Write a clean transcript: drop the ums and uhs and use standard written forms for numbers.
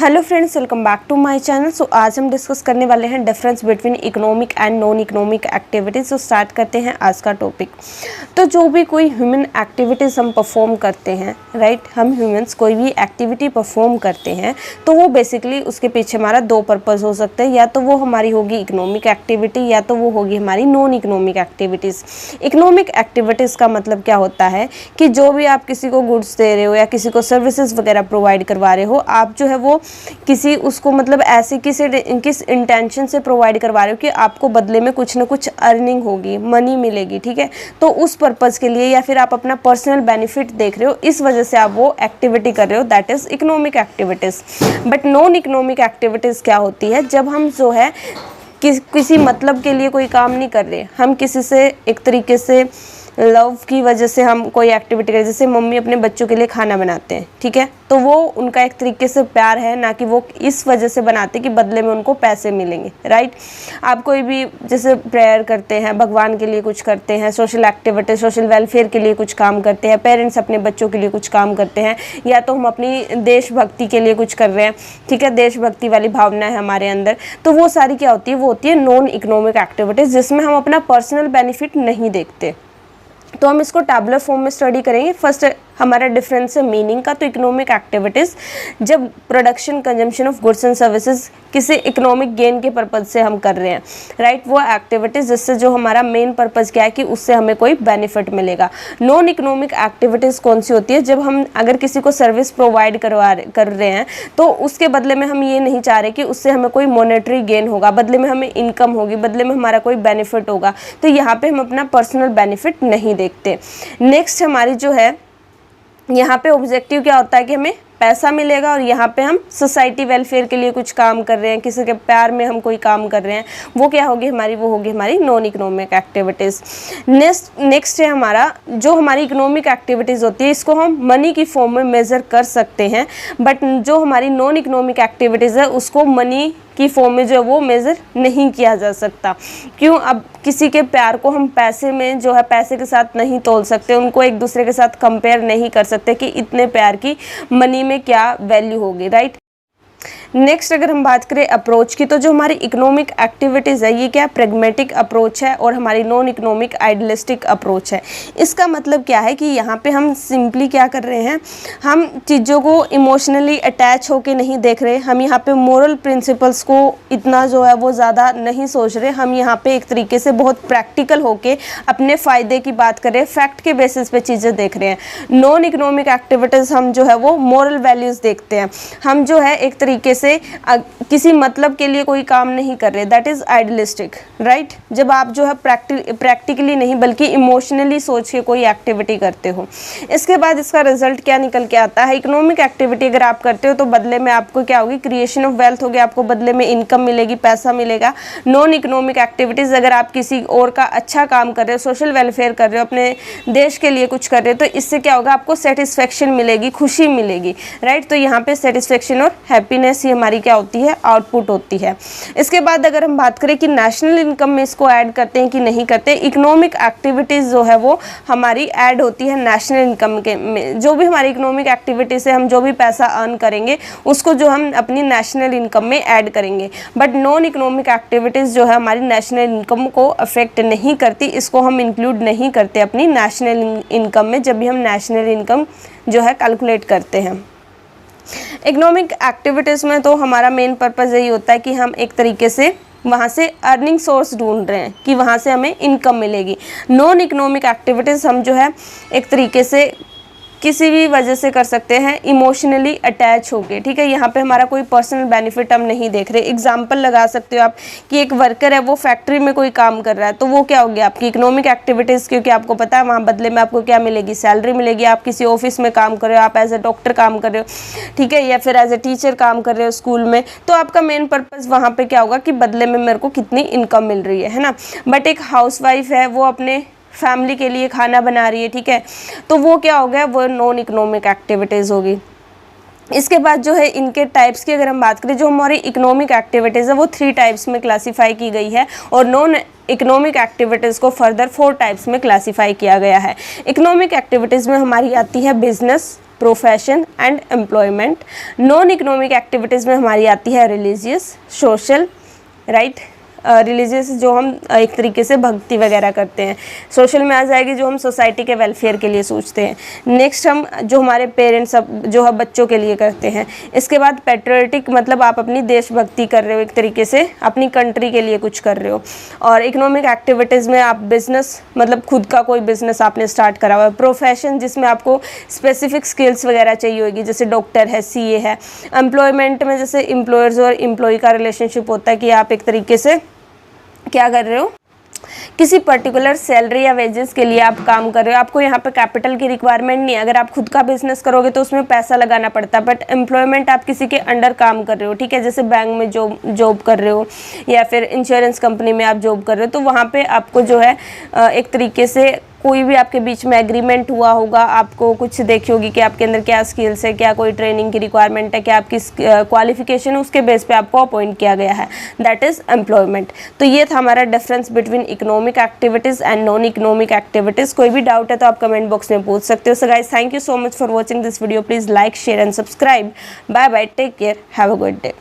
Hello friends, welcome back to my channel. So आज हम discuss करने वाले हैं difference between economic and non economic activities. तो स्टार्ट करते हैं आज का टॉपिक। तो जो भी कोई ह्यूमन एक्टिविटीज़ हम परफॉर्म करते हैं, राइट, हम ह्यूमंस कोई भी एक्टिविटी परफॉर्म करते हैं तो वो बेसिकली उसके पीछे हमारा दो पर्पज़ हो सकते हैं। या तो वो हमारी होगी इकोनॉमिक एक्टिविटी या तो वो होगी हमारी non economic activities. Economic activities का मतलब क्या होता है कि जो भी आप किसी को गुड्स दे रहे हो या किसी को सर्विसेज वगैरह प्रोवाइड करवा रहे हो, आप जो है वो किसी उसको मतलब ऐसे किस इंटेंशन से प्रोवाइड करवा रहे हो कि आपको बदले में कुछ ना कुछ अर्निंग होगी, मनी मिलेगी, ठीक है। तो उस पर्पज़ के लिए या फिर आप अपना पर्सनल बेनिफिट देख रहे हो, इस वजह से आप वो एक्टिविटी कर रहे हो, that is economic activities. But non economic activities क्या होती है? जब हम जो है किसी मतलब के लिए कोई काम नहीं कर रहे, हम किसी से एक तरीके से लव की वजह से हम कोई एक्टिविटी करें। जैसे मम्मी अपने बच्चों के लिए खाना बनाते हैं, ठीक है, तो वो उनका एक तरीके से प्यार है, ना कि वो इस वजह से बनाते कि बदले में उनको पैसे मिलेंगे, राइट। आप कोई भी जैसे प्रेयर करते हैं, भगवान के लिए कुछ करते हैं, सोशल एक्टिविटी, सोशल वेलफेयर के लिए कुछ काम करते हैं, पेरेंट्स अपने बच्चों के लिए कुछ काम करते हैं, या तो हम अपनी देशभक्ति के लिए कुछ कर रहे हैं, ठीक है, देशभक्ति वाली भावना है हमारे अंदर। तो वो सारी क्या होती है? वो होती है नॉन इकोनॉमिक एक्टिविटीज़, जिसमें हम अपना पर्सनल बेनिफिट नहीं देखते। तो हम इसको टैबुलर फॉर्म में स्टडी करेंगे। फर्स्ट हमारा डिफरेंस है मीनिंग का। तो इकोनॉमिक एक्टिविटीज़ जब production consumption of goods and services किसी इकोनॉमिक गेन के पर्पज़ से हम कर रहे हैं, राइट, वो एक्टिविटीज़ जिससे जो हमारा मेन पर्पज़ क्या है कि उससे हमें कोई बेनिफिट मिलेगा। नॉन इकोनॉमिक एक्टिविटीज़ कौन सी होती है? जब हम अगर किसी को सर्विस प्रोवाइड कर रहे हैं तो उसके बदले में हम ये नहीं चाह रहे कि उससे हमें कोई मॉनेटरी गेन होगा, बदले में हमें इनकम होगी, बदले में हमारा कोई बेनिफिट होगा। तो यहाँ पे हम अपना पर्सनल बेनिफिट नहीं देखते। नेक्स्ट हमारी जो है यहाँ पे ऑब्जेक्टिव क्या होता है कि हमें पैसा मिलेगा, और यहाँ पे हम सोसाइटी वेलफेयर के लिए कुछ काम कर रहे हैं, किसी के प्यार में हम कोई काम कर रहे हैं, वो क्या होगी हमारी? वो होगी हमारी नॉन इकोनॉमिक एक्टिविटीज़। नेक्स्ट है हमारा जो हमारी इकोनॉमिक एक्टिविटीज़ होती है, इसको हम मनी की फॉर्म में मेज़र कर सकते हैं, बट जो हमारी नॉन इकोनॉमिक एक्टिविटीज़ है उसको मनी की फॉर्म में जो है वो मेज़र नहीं किया जा सकता। क्यों? अब किसी के प्यार को हम पैसे में जो है पैसे के साथ नहीं तोल सकते, उनको एक दूसरे के साथ कंपेयर नहीं कर सकते कि इतने प्यार की मनी में क्या वैल्यू होगी, राइट। नेक्स्ट अगर हम बात करें अप्रोच की, तो जो हमारी इकोनॉमिक एक्टिविटीज़ है ये क्या प्रेगमेटिक अप्रोच है, और हमारी नॉन इकोनॉमिक आइडियलिस्टिक अप्रोच है। इसका मतलब क्या है कि यहाँ पे हम सिंपली क्या कर रहे हैं, हम चीज़ों को इमोशनली अटैच होके नहीं देख रहे, हम यहाँ पे मोरल प्रिंसिपल्स को इतना जो है वो ज़्यादा नहीं सोच रहे, हम यहाँ पे एक तरीके से बहुत प्रैक्टिकल होके अपने फ़ायदे की बात कर रहे हैं, फैक्ट के बेसिस पे चीज़ें देख रहे हैं। नॉन इकोनॉमिक एक्टिविटीज़ हम जो है वो मोरल वैल्यूज़ देखते हैं, हम जो है एक तरीके से किसी मतलब के लिए कोई काम नहीं कर रहे, दैट इज आइडियलिस्टिक, राइट। जब आप जो है प्रैक्टिकली नहीं बल्कि इमोशनली सोच के कोई एक्टिविटी करते हो। इसके बाद इसका रिजल्ट क्या निकल के आता है? इकोनॉमिक एक्टिविटी अगर आप करते हो तो बदले में आपको क्या होगी? क्रिएशन ऑफ वेल्थ होगी, आपको बदले में इनकम मिलेगी, पैसा मिलेगा। नॉन इकोनॉमिक एक्टिविटीज़ अगर आप किसी और का अच्छा काम कर रहे हो, सोशल वेलफेयर कर रहे हो, अपने देश के लिए कुछ कर रहे हो, तो इससे क्या होगा? आपको सेटिस्फेक्शन मिलेगी, खुशी मिलेगी, राइट। तो यहाँ पे सेटिस्फेक्शन और हैप्पीनेस हमारी क्या होती है? आउटपुट होती है। इसके बाद अगर हम बात करें कि नेशनल इनकम में इसको ऐड करते हैं कि नहीं करते, इकोनॉमिक एक्टिविटीज़ जो है वो हमारी ऐड होती है नेशनल इनकम के में। जो भी हमारी इकोनॉमिक एक्टिविटी से हम जो भी पैसा अर्न करेंगे उसको जो हम अपनी नेशनल इनकम में ऐड करेंगे। बट नॉन इकोनॉमिक एक्टिविटीज़ जो है हमारी नेशनल इनकम को अफेक्ट नहीं करती, इसको हम इंक्लूड नहीं करते अपनी नेशनल इनकम में जब भी हम नेशनल इनकम जो है कैलकुलेट करते हैं। इकोनॉमिक एक्टिविटीज़ में तो हमारा मेन पर्पज़ यही होता है कि हम एक तरीके से वहाँ से अर्निंग सोर्स ढूंढ रहे हैं कि वहाँ से हमें इनकम मिलेगी। नॉन इकोनॉमिक एक्टिविटीज़ हम जो है एक तरीके से किसी भी वजह से कर सकते हैं, इमोशनली अटैच होके, ठीक है। यहाँ पे हमारा कोई पर्सनल बेनिफिट हम नहीं देख रहे। एग्जांपल लगा सकते हो आप कि एक वर्कर है, वो फैक्ट्री में कोई काम कर रहा है, तो वो क्या हो गया? आपकी इकोनॉमिक एक्टिविटीज़, क्योंकि आपको पता है वहाँ बदले में आपको क्या मिलेगी? सैलरी मिलेगी। आप किसी ऑफिस में काम कर रहे हो, आप एज ए डॉक्टर काम कर रहे हो, ठीक है, या फिर एज ए टीचर काम कर रहे हो स्कूल में, तो आपका मेन पर्पज़ वहाँ पर क्या होगा कि बदले में मेरे को कितनी इनकम मिल रही है ना। बट एक हाउस वाइफ है, वो अपने फैमिली के लिए खाना बना रही है, ठीक है, तो वो क्या हो गया? वो नॉन इकोनॉमिक एक्टिविटीज़ होगी। इसके बाद जो है इनके टाइप्स की अगर हम बात करें, जो हमारी इकोनॉमिक एक्टिविटीज़ है वो 3 टाइप्स में क्लासीफाई की गई है, और नॉन इकोनॉमिक एक्टिविटीज़ को फर्दर 4 टाइप्स में क्लासीफाई किया गया है। इकोनॉमिक एक्टिविटीज़ में हमारी आती है business, profession and employment. Non economic activities में हमारी आती है रिलीजियस, सोशल, राइट। रिलीजियस जो हम एक तरीके से भक्ति वगैरह करते हैं। सोशल में आ जाएगी जो हम सोसाइटी के वेलफेयर के लिए सोचते हैं। नेक्स्ट हम जो हमारे पेरेंट्स जो हम बच्चों के लिए करते हैं। इसके बाद पेट्रियोटिक मतलब आप अपनी देशभक्ति कर रहे हो, एक तरीके से अपनी कंट्री के लिए कुछ कर रहे हो। और इकोनॉमिक एक्टिविटीज़ में आप बिजनेस मतलब खुद का कोई बिजनेस आपने स्टार्ट करा हुआ है। प्रोफेशन जिसमें आपको स्पेसिफिक स्किल्स वगैरह चाहिए होगी, जैसे डॉक्टर है, सीए है। एम्प्लॉयमेंट में जैसे एम्प्लॉयर्स और एम्प्लॉय का रिलेशनशिप होता है कि आप एक तरीके से क्या कर रहे हो, किसी पर्टिकुलर सैलरी या वेजेस के लिए आप काम कर रहे हो। आपको यहाँ पे कैपिटल की रिक्वायरमेंट नहीं है। अगर आप खुद का बिजनेस करोगे तो उसमें पैसा लगाना पड़ता है, बट एम्प्लॉयमेंट आप किसी के अंडर काम कर रहे हो, ठीक है। जैसे बैंक में जॉब कर रहे हो या फिर इंश्योरेंस कंपनी में आप जॉब कर रहे हो, तो वहाँ पे आपको जो है एक तरीके से कोई भी आपके बीच में एग्रीमेंट हुआ होगा, आपको कुछ देखी होगी कि आपके अंदर क्या स्किल्स है, क्या कोई ट्रेनिंग की रिक्वायरमेंट है, क्या आपकी क्वालिफिकेशन है, उसके बेस पे आपको अपॉइंट किया गया है, दैट इज़ एम्प्लॉयमेंट। तो ये था हमारा difference between economic activities and non economic activities. कोई भी डाउट है तो आप कमेंट बॉक्स में पूछ सकते हो। So guys, thank you so much for watching this video. Please like, share and subscribe. Bye bye, take care, have a good day.